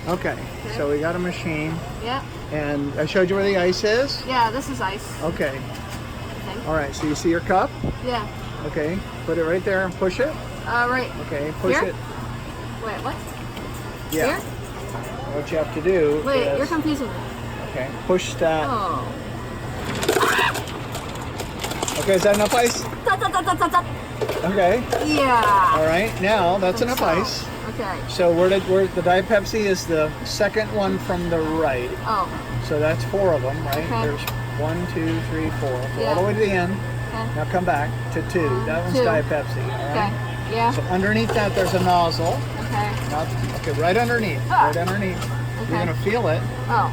Okay, so we got a machine. Yeah. And I showed you where the ice is? Yeah, this is ice. Okay. All right, so you see your cup? Yeah. Okay, put it right there and push it. Right. Okay, push Here? it. Wait, what? Yeah. Here? What you have to do Wait, is... you're confusing me. Okay, push that. Oh. Okay, is that enough ice? Okay. Yeah. All right, now that's enough ice. Okay. So where the Diet Pepsi is the second one from the right. Oh. So that's 4 of them, right? Okay. There's 1, 2, 3, 4. Go Yeah. all the way to the end. Okay. Now come back to 2. That one's 2. Diet Pepsi. All right. Okay. Yeah. So underneath that there's a nozzle. Okay. Okay, right underneath. Ah. Right underneath. Okay. You're gonna feel it. Oh.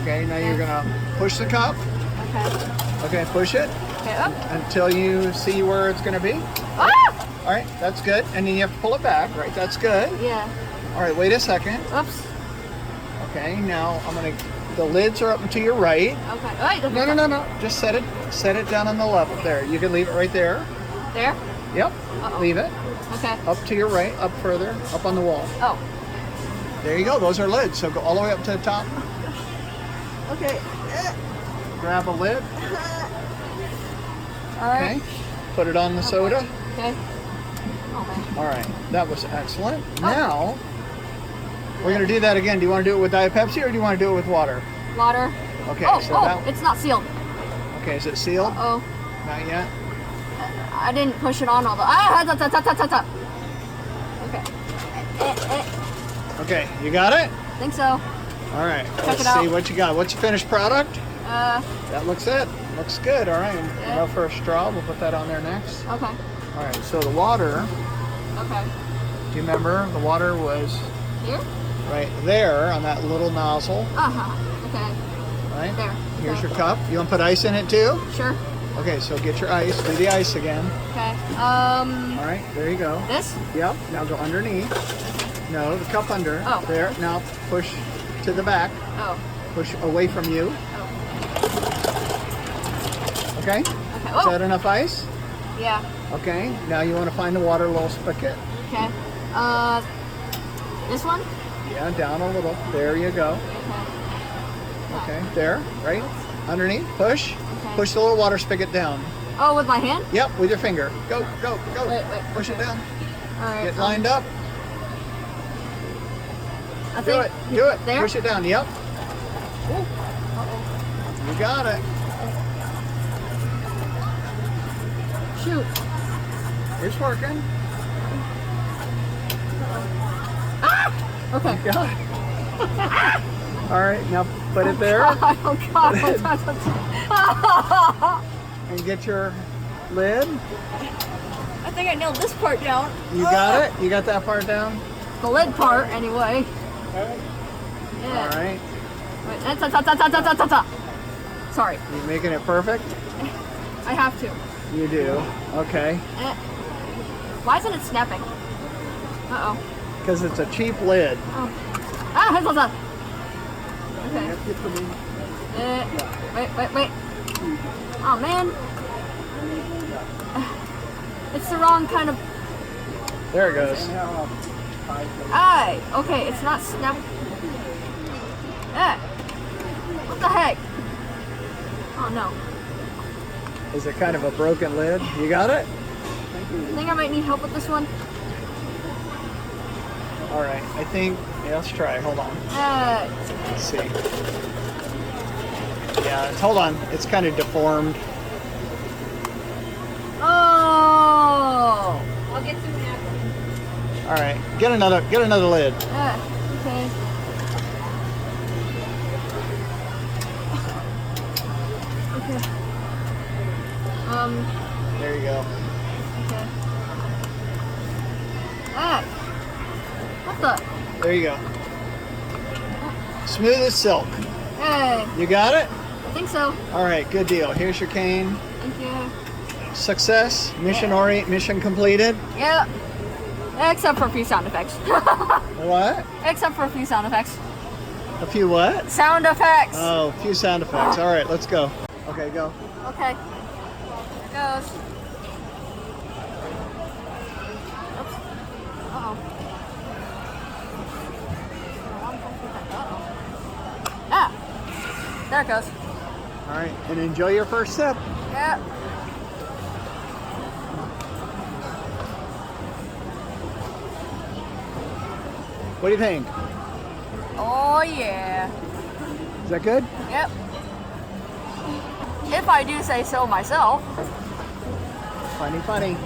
Okay. Now you're gonna push the cup. Okay. Okay. Push it. Okay. Up. Until you see where it's gonna be. Ah! All right. That's good. And then you have to pull it back. Right. That's good. Yeah. All right. Wait a second. Oops. Okay. Now I'm gonna. The lids are up and to your right. Okay. Wait. No. Just set it down on the level. There. You can leave it right there. There? Yep. Uh-oh. Leave it. Okay. Up to your right. Up further. Up on the wall. Oh. There you go. Those are lids. So go all the way up to the top. Okay. Grab a lid. All right. Okay. Put it on the soda. Okay. Oh man. All right. That was excellent. Now we're gonna do that again. Do you want to do it with Diet Pepsi or do you want to do it with water? Water. Okay. Oh, So that. it's not sealed. Okay. Is it sealed? Oh. Not yet. I didn't push it on all the. Okay. Okay. You got it. Think so. All right. Check Let's it out. see what you got. What's your finished product? That looks it. Looks good. All right. Yeah. Enough for a straw. We'll put that on there next. Okay. All right. So the water. Okay. Do you remember the water was Here? right there on that little nozzle? Okay. Right. There. Here's Okay. your cup. You want to put ice in it too? Sure. Okay. So get your ice. Do the ice again. Okay. All right. There you go. This? Yep. Now go underneath. No, the cup under. Oh. There. Now push to the back. Oh. Push away from you. Oh. Okay. Okay. Is Oh. that enough ice? Yeah. Okay. Now you want to find the water little spigot. Okay. This one? Yeah, down a little. There you go. Okay. Okay. There. Right. Underneath. Push. Okay. Push the little water spigot down. Oh, with my hand? Yep. With your finger. Go. Go. Go. Wait. Push it down. All right. Get lined up. I Do think it. Do it. There? Push it down. Yep. You got it. Shoot. It's working. Okay. You got it. All right. Now put it there Oh God. and get your lid. I think I nailed this part down. You got it. You got that part down. The lid part, anyway. All Yeah. right. Wait, sorry. You making it perfect? I have to. You do. Okay. Why isn't it snapping? Uh-oh. Because it's a cheap lid. Oh. Okay. Wait. Oh, man. It's the wrong kind of... There it goes. Aye. Okay, it's not snap... What the heck? Oh, no. Is it kind of a broken lid? You got it? I think I might need help with this one. All right. I think... Yeah, let's try. Hold on. Let's see. Yeah, hold on. It's kind of deformed. Oh! I'll get some napkins. All right. Get another lid. Okay. Okay. There you go. Okay. What the? There you go. Smooth as silk. Hey, You got it? I think so. All right. Good deal. Here's your cane. Thank you. Success. Mission completed. Yeah. Except for a few sound effects. What? Except for a few sound effects. A few what? Sound effects. Oh, a few sound effects. All right. Let's go. Okay, go. Okay. Here goes. Oops. Uh-oh. There it goes. All right, and enjoy your first sip. Yep. What do you think? Oh yeah. Is that good? Yep. If I do say so myself. Funny.